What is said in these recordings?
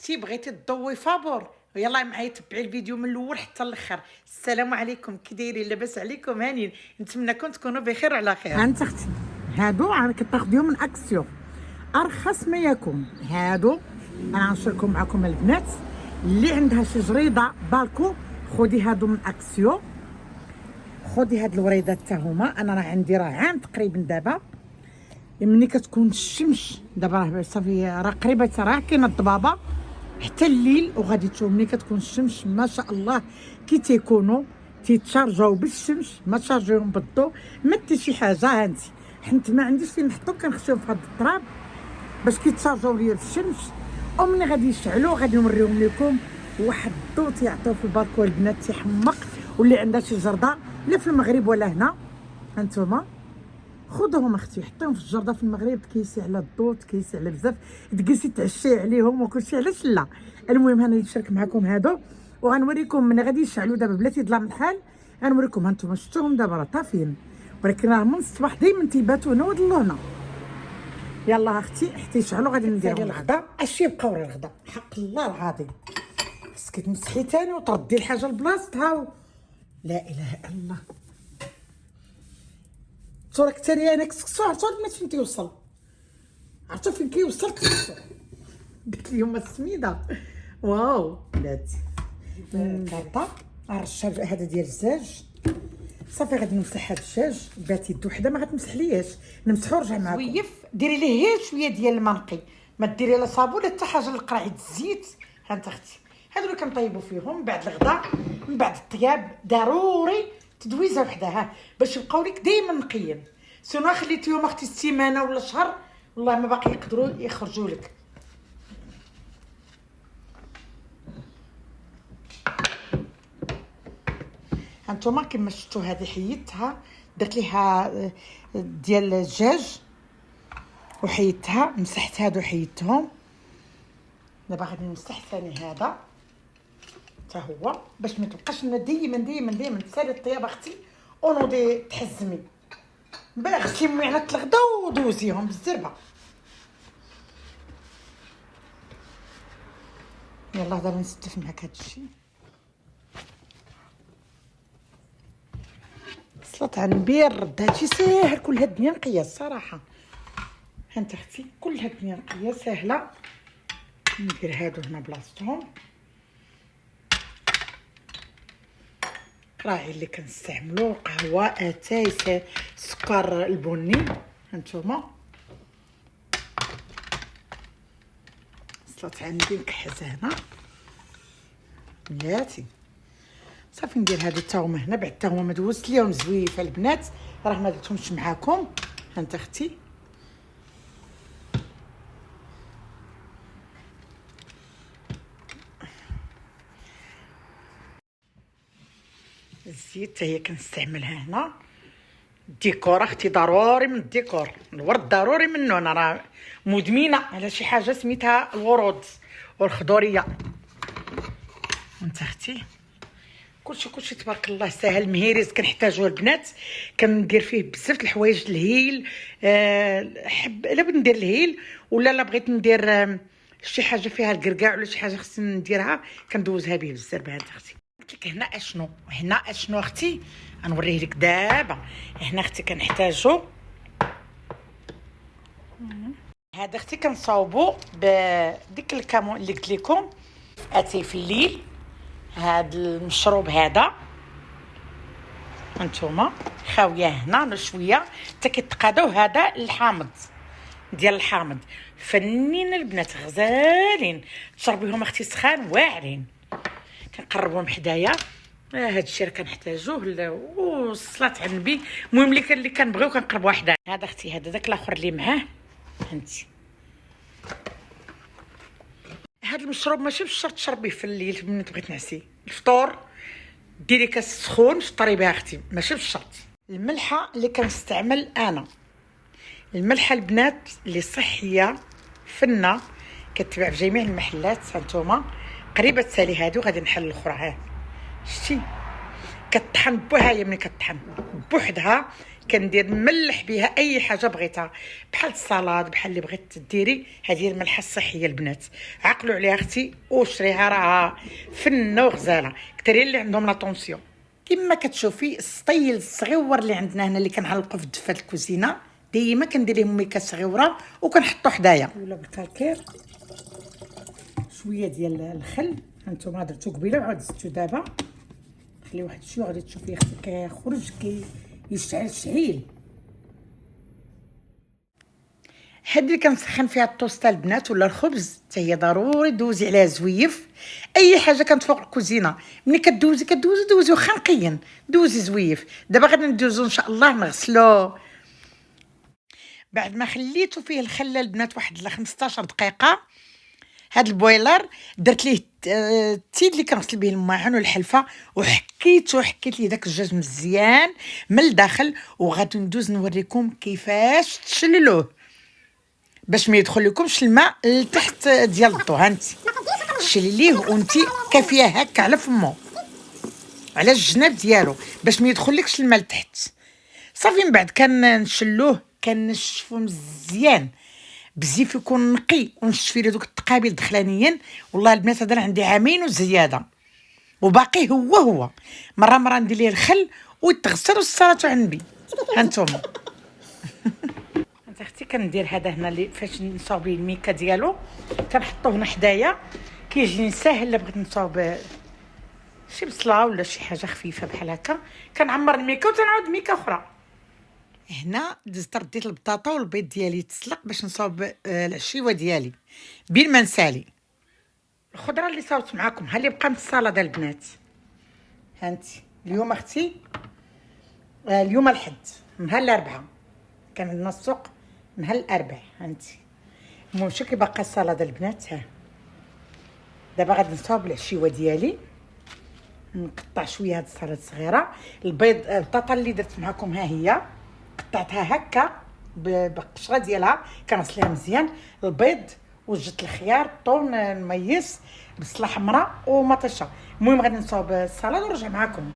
اختي بغيتي تضوي فابور، يلا معايا تبعي الفيديو من الاول حتى الاخر. السلام عليكم، كي دايرين؟ لاباس عليكم؟ هانيين؟ نتمنىكم تكونوا بخير وعلى خير. انت اختي هادو كتاخديهم من اكسيو ارخص ما يكون. هادو انا غنشاركهم معكم البنات اللي عندها شي جريده بالكو، خدي هادو من اكسيو. خدي هاد الوريدات حتى هما، انا راه عندي عام تقريبا دابا. ملي كتكون الشمس دابا راه صافي راه قريبه راه كاينه الضبابه حتى الليل، وغادي تشوف ملي كتكون الشمس ما شاء الله كي تيكونوا تيتشارجاو بالشمس، ما تشارجيهم بالضوء ما حتى شي حاجه. هانتي حنت ما عنديش فين نحطو، كنخشيهم في هاد التراب باش كيتشارجاو ليا بالشمس، ومني غادي يشعلوا غادي نوريهم لكم واحد الضوء تيعطيو في البالكون البنات تيحمق. واللي عندها شي جرده لا في المغرب ولا هنا هانتوما خذوهم اختي حطيهم في الجرده في المغرب، كيسي على الضوء كيسي على بزاف، تجلسي تعشي عليهم وكلشي. علاش لا؟ المهم انا نشارك معكم هادو وغنوريكم من غادي يشعلوا دابا بلاتي ظلام الحال. غنوريكم هانتوما شفتوهم دابا راه طافيين، ولكن راه من الصباح دائما تيباتوا هنا ويضلوا هنا. يلا اختي حتى يشعلوا غادي نديرهم الغدا. اش يبقاو غير الغدا حق الله العظيم. خصك تمسحي تاني وتردي الحاجه لبلاصتها لا اله الا الله. صورك تاني انا كسكسو عرفتو البنات فين كيوصل، عرفتو فين كيوصل كسكسو. قلت لهم السميده واو بلاتي كارطه. الرشاج هذا ديال الدجاج صافي غادي نمسح هذا الدجاج. باتي يد وحده ما غتمسح لياش، نمسحو ورجع معاكم. ويف ديري ليه غير شويه ديال المنقي، ما ديري لا صابون لا حتى حاجه لقرعه الزيت. هانت اختي هادو اللي كنطيبوا فيهم من بعد الغداء من بعد الطياب ضروري تدويزه وحده باش يبقاو لك دائما نقيين. سينو خليتيهم اختي السيمانه ولا شهر والله ما باقي يقدروا يخرجوا لك. هانتوما كما شفتوا هذه حيدتها درت ليها ديال الدجاج وحيدتها، مسحت هادو حيدتهم. دابا غادي نمسح ثاني هذا حتى هو باش ما تبقاش لنا ديما تسالي الطياب اختي ونوضي تحزمي. غسلي معلقه الغدا ودوزيهم بالزربه. يلا دابا نستف معاك هادشي. صلاة على النبي رد هادشي ساهل، كل هاد الدنيا نقيه الصراحه. هانت اختي كل هاد الدنيا نقيه ساهله. ندير هادو هنا بلاصتهم. راعي اللي كنستعملو قهوه اتاي سكر البني هانتوما. صلات على النبي نكحز هنا بناتي. صافي ندير هادو تا هما هنا بعد تا هما ما دوزت ليهم زويفه البنات راه ما درتهمش معاكم. هانت اختي الزيت هي كنستعملها هنا. الديكور اختي ضروري من الديكور، الورد ضروري منه. انا راه مدمنه على شي حاجه سميتها الورود والخضوريه. وانت اختي كلشي تبارك الله ساهل. مهيريز كنحتاجوه البنات، كندير فيه بزاف الحوايج. الهيل حب الا بغيت ندير الهيل ولا بغيت ندير شي حاجه فيها الكركاع ولا شي حاجه خصني نديرها كندوزها به بالزربه. هانت اختي قلت لك هنا اشنو اختي غنوريه لك دابا. هنا اختي كنحتاجو هذا اختي كنصاوبو بديك الكامون اللي قلت لكم اتي في الليل. هاد المشروب هذا هانتوما خاويه هنا شويه حتى كيتقاداو. هذا الحامض ديال الحامض فنين البنات غزالين، تشربيهم اختي سخان واعرين. كنقربهم حدايا. هاد الشيء راه كنحتاجوه وصلات على النبي. المهم اللي كنبغيو كنقربوا حدايا. هذا اختي هذا داك الاخر اللي معاه هانتي. هاد المشروب ماشي بالشرط تشربيه في الليل ملي تبغي تنعسي. الفطور ديري كاس سخون فطري بها اختي ماشي بالشرط. الملحه اللي كنستعمل انا الملحه البنات اللي صحيه فنه كتباع في جميع المحلات. هانتوما قريبه تسالي هادو غادي نحل الاخرى. شتي كطحن بوها هي ملي كطحن بوحدها كندير نملح بها اي حاجه بغيتها، بحال السلطه بحال اللي بغيت ديري. هذه هي الملحه الصحيه البنات، عقلوا عليها اختي وشريها، راها فنه وغزاله. كثيرين اللي عندهم لا طونسيون. كما كتشوفي السطيل الصغيور اللي عندنا هنا اللي كنعلقوا في دفه الكوزينه، ديما كندير لهم ميكه صغيره وكنحطو حدايا ولا بالكالكير. شويه ديال الخل، هانتوما درتو قبيله وعاد زدتو دابا. خلي واحد شويه غادي تشوفي اختي كيخرج يشعل شعيل. هاد اللي كنسخن فيها الطوسطه البنات ولا الخبز حتى هي ضروري دوزي عليها زويف. اي حاجه كانت فوق الكوزينه ملي كدوزي واخا نقيا دوزي زويف. دابا غادي ندوزو ان شاء الله نغسلو. بعد ما خليتو فيه الخل البنات واحد 15 دقيقه، هاد البويلر درت ليه التيد اللي كنغسل به الماعن والحلفه، وحكيت ليه داك الدجاج مزيان من الداخل. وغادي ندوز نوريكم كيفاش تشللوه باش ما يدخل لكمش الماء لتحت ديال الضو. هانتي شلليه وانتي كافيه هكا على فمو على الجناب ديالو باش ما يدخلكش الماء لتحت. صافي من بعد كنشلوه كنشفو مزيان بزيف يكون نقي، ونشفي له دوك التقابيل دخلانيين. والله البنات هذا عندي عامين وزياده وباقي هو مره ندير ليه الخل ويتغسل والصلاه على النبي. هانتوما انت اختي كندير هذا هنا اللي فاش نصاوب به الميكا ديالو كنحطوه هنا حدايا، كيجيني ساهل. الا بغيت نصاوب شي بصله ولا شي حاجه خفيفه بحال هكا كنعمر الميكا وتنعاود ميكا اخرى. هنا دزت رديت البطاطا والبيض ديالي تسلق باش نصاوب العشيوه ديالي بين ما نسالي. الخضره اللي صاوبت معاكم ها اللي بقى من السلطه البنات. هانتي اليوم اختي اليوم الحد نهار الاربعاء كان عندنا السوق نهار الاربعاء. هانتي المهم شو كي باقا السلطه البنات. ها دابا غادي نصاوب العشيوه ديالي، نقطع شويه هاد السلطه صغيره. البيض البطاطا اللي درت معكم ها هي قطعتها هكا بالقشره ديالها كنغسلها مزيان. البيض وجدت الخيار الثوم الميس بصله حمراء ومطيشه. المهم غادي نصاوب السلطه ونرجع معكم.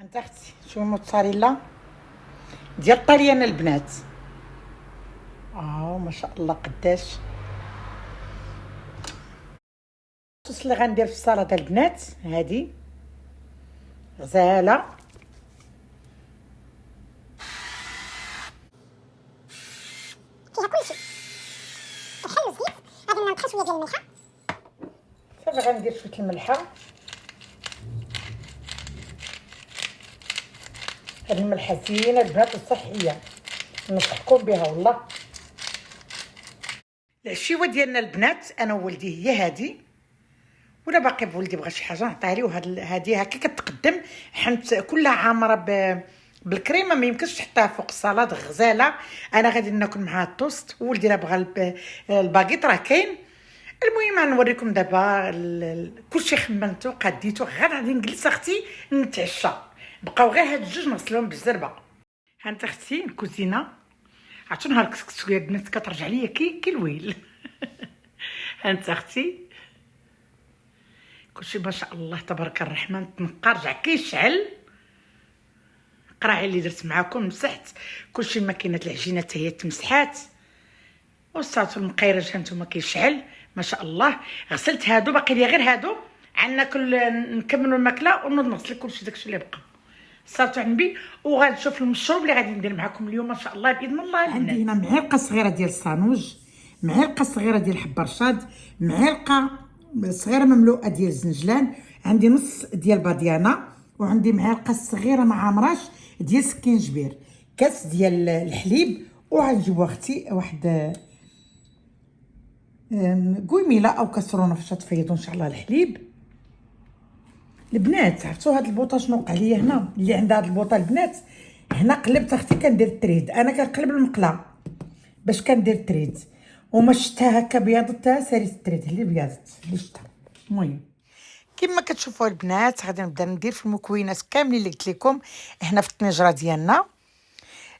انت اختي شو موتزاريلا ديال الطليان البنات. ما شاء الله قداش الصوص اللي غندير في السلطه البنات. هذه غزاله فيها كلشي، الخل والزيت. غادي ننقص شويه ديال الملحه. صافي غندير شويه الملحه. هاد الملحه زينه البنات وصحيه نصحكم بها والله. العشيوه ديالنا البنات انا وولدي هي هادي، ولا باقي بولدي بغى شي حاجه نعطيها ليه. هادي هكا كتقدم حنت كلها عامره بالكريمه، ما يمكنش تحطها فوق السلطه غزاله. انا غادي ناكل معها التوست، وولدي راه بغى الباكيط راه كاين. المهم غنوريكم دابا كلشي خممتو قاديتو. غادي نجلس اختي نتعشى، بقاو غير هاد الجوج نغسلهم بالزربه. هانت اختي الكوزينه عرفتو نهار الكسكسو يا بنات كترجع ليا كي الويل. هانت اختي كلشي ما شاء الله تبارك الرحمن تنقى رجع كيشعل. قراعي اللي درت معاكم مسحت كلشي، الماكينه العجينه حتى هي تمسحات، والصاط المقيرج هانتوما كيشعل ما شاء الله. غسلت هادو باقي لي غير هادو ناكل نكملوا الماكله ونوض نغسل كلشي داكشي اللي بقى. صافي عنبي وغادي نشوف المشروب اللي غادي ندير معكم اليوم ان شاء الله باذن الله. عندي هنا معلقه صغيره ديال الصانوج، معلقه صغيره ديال حب رشاد، معلقه صغيره مملوءه ديال الزنجلان، عندي نص ديال باديانا، وعندي معلقه صغيره ما عامراش ديال سكينجبير، كاس ديال الحليب. وغنجيبو اختي واحد قويميله او كاسرونه فاش تفيضوا ان شاء الله الحليب. البنات عرفتوا هاد البوطه شنو وقع ليا هنا؟ اللي عندها هاد البوطه البنات هنا قلبت اختي كندير التريد، انا كنقلب المقله باش كندير التريد، وما شفتها هكا بياضتها ساليت التريد اللي بياضت اللي شفتها. المهم كما كتشوفوا البنات غادي نبدا ندير في المكونات كاملين اللي قلت لكم هنا في الطنجره ديالنا.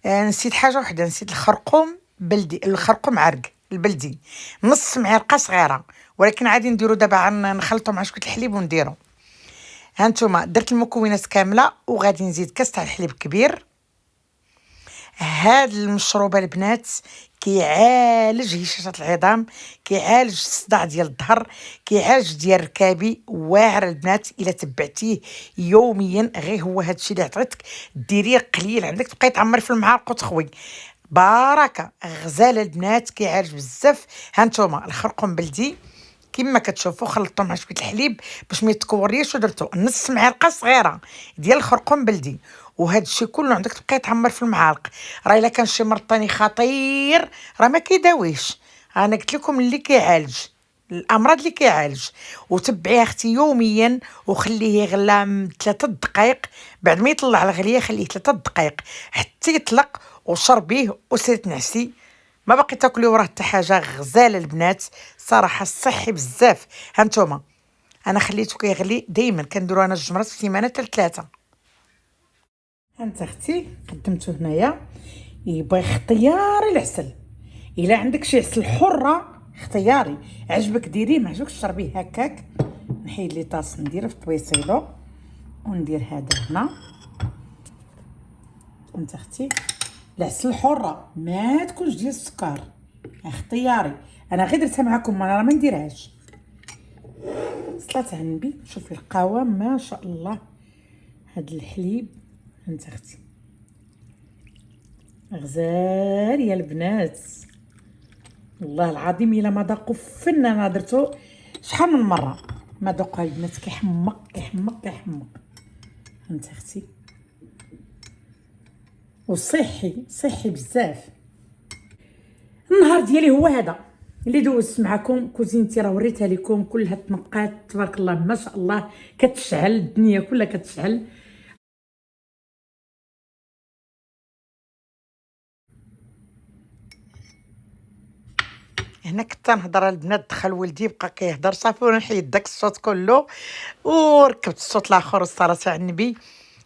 نسيت حاجه وحده، نسيت الخرقوم بلدي، الخرقوم عرق البلدي نص معلقه صغيره، ولكن عادي نديرو دابا نخلطو مع شويه الحليب ونديرو. هانتوما درت المكونات كامله وغادي نزيد كاس تاع الحليب كبير. هاد المشروب البنات كيعالج هشاشة العظام، كيعالج الصداع ديال الظهر، كيعالج ديال الركابي، واعر البنات الا تبعتيه يوميا. غير هو هادشي اللي عطيتك ديريه قليل عندك تبقاي تعمر في المعالق وتخوي بركه. غزال البنات كيعالج بزاف. هانتوما الخرقوم بلدي كما كتشوفوا خلطته مع شويه الحليب باش ما يتكوريش، ودرتو نص معلقه صغيره ديال الخرقوم بلدي، وهذا الشيء كله عندك تبقاي تعمر في المعالق. راه الا كان شي مرض ثاني خطير راه ما كيداويش، انا قلت لكم اللي كيعالج الامراض اللي كيعالج. وتبعيه اختي يوميا وخليه يغلى 3 دقائق، بعد ما يطلع الغليه خليه 3 دقائق حتى يطلق وشربيه وسيري تنعسي، ما باقي تاكلي وراه حتى حاجه. غزال البنات صراحه صحي بزاف. هانتوما انا خليته كيغلي، دائما كنديرو انا الجمرات في السيمانه حتى 3. هانت اختي قدمته هنايا. يبغي اختياري العسل، الا عندك شي عسل حره اختياري، عجبك ديريه ما عجبكش شربيه هكاك. نحيد لي طاس نديره في طويصيلو وندير هذا هنا. هانت اختي العسل الحره ما تكونش ديال السكر، اختياري. انا غير درتها معكم، انا ما نديرهاش. صلاة على النبي، شوفي القوام ما شاء الله. هاد الحليب هانت اختي غزال يا البنات، والله العظيم الا ما ذاقوا فن. انا درتو شحال من مره ما ذوقها البنات، كيحمق كيحمق كيحمق. هانت اختي وصحي صحي بزاف. النهار ديالي هو هذا اللي دوزت معكم. كوزينتي راه وريتها لكم كلها تنقات تبارك الله ما شاء الله، كتشعل الدنيا كلها كتشعل. هنا كنت نهضر البنات، دخل ولدي بقى كيهضر صافي ونحيد داك الصوت كله وركبت الصوت الاخر والصلاه على النبي.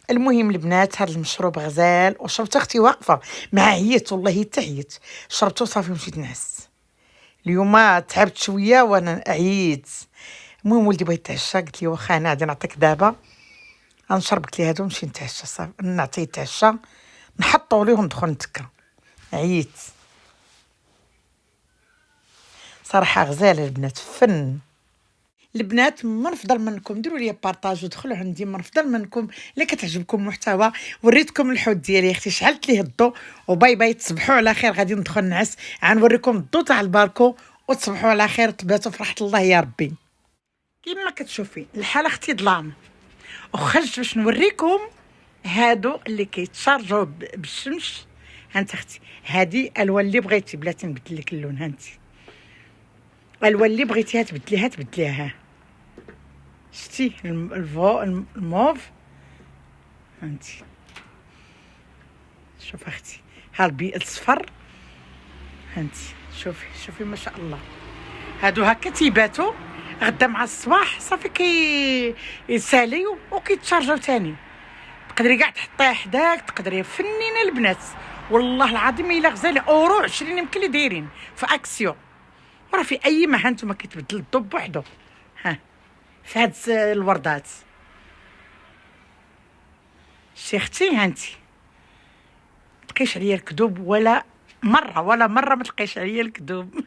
المهم البنات هذا المشروب غزال، وشربت اختي واقفه مع عييت والله حتى عييت، شربته صافي مشيت نعس. اليوم تعبت شويه وانا عييت. المهم ولدي بغى يتعشى، قلت لي واخا انا غادي نعطيك دابا غنشرب. قلت لي هادو نمشي نتعشى صافي، نعطيه يتعشى نحطو ليه وندخل نتكا. عييت صراحه غزال البنات فن. البنات ما نفضل منكم ديروا لي بارطاج ودخلوا عندي، ما نفضل منكم الا كتعجبكم المحتوى. وريتكم الحوت ديالي اختي شعلت ليه الضو، وباي باي تصبحوا على خير. غادي ندخل نعس، غنوريكم الضو تاع الباركو، وتصبحوا على خير تباتوا في راحه الله يا ربي. كما كتشوفي الحاله اختي ظلام، وخرجت باش نوريكم هادو اللي كيتشارجوا بالشمس. هانت اختي هادي الوان اللي بغيتي، بلاتي نبدل لك اللون. هانتي الوان اللي بغيتيها تبدليها تبدليها. شتي الموف هانتي، شوف اختي ها البيئة الصفر. هانتي شوفي ما شاء الله. هادو هكا تيباتوا غدا مع الصباح صافي يساليو وكيتشارجاو تاني. تقدري كاع تحطيها حداك، تقدري فنينه البنات والله العظيم الا غزاله. اورو 20 يمكن اللي دايرين في اكسيو، راه في اي ما هانتوما كيتبدل الضب بوحدو. ها في هاد الوردات شي اختي هانتي تلقيش عليا الكذوب ولا مره ما تلقيش عليا الكذوب.